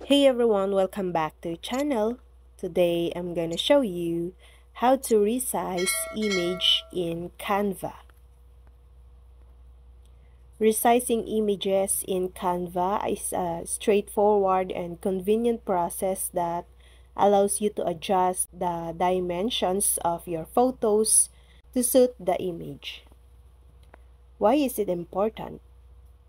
Hey everyone, welcome back to the channel. Today I'm gonna show you how to resize image in Canva. Resizing images in Canva is a straightforward and convenient process that allows you to adjust the dimensions of your photos to suit the image. Why is it important?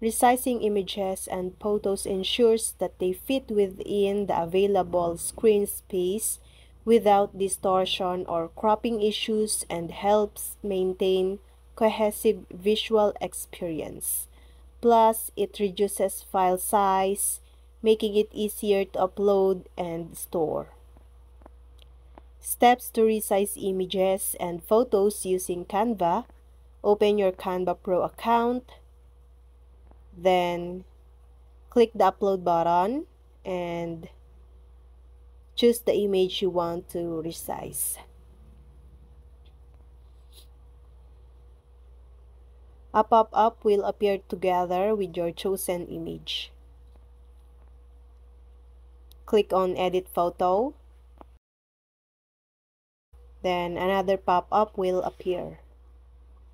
Resizing images and photos ensures that they fit within the available screen space without distortion or cropping issues and helps maintain cohesive visual experience. Plus, it reduces file size, making it easier to upload and store. Steps to resize images and photos using Canva. Open your Canva Pro account. Then click the upload button and choose the image you want to resize. A pop-up will appear together with your chosen image. Click on Edit Photo. Then another pop-up will appear.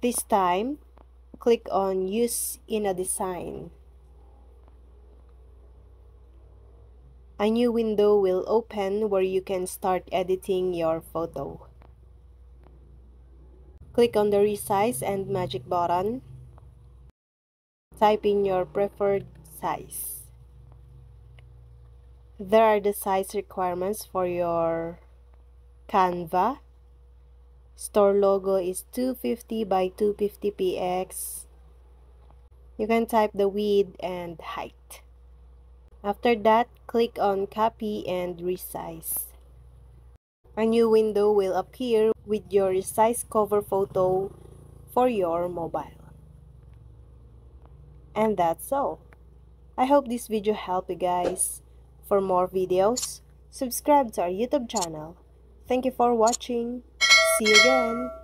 This time, click on Use in a Design. A new window will open where you can start editing your photo. Click on the Resize and Magic button. Type in your preferred size. There are the size requirements for your Canva. Store logo is 250 by 250 px. You can type the width and height. After that, click on Copy and Resize. A new window will appear with your resized cover photo for your mobile. And that's all. I hope this video helped you guys. For more videos, subscribe to our YouTube channel. Thank you for watching. See you again.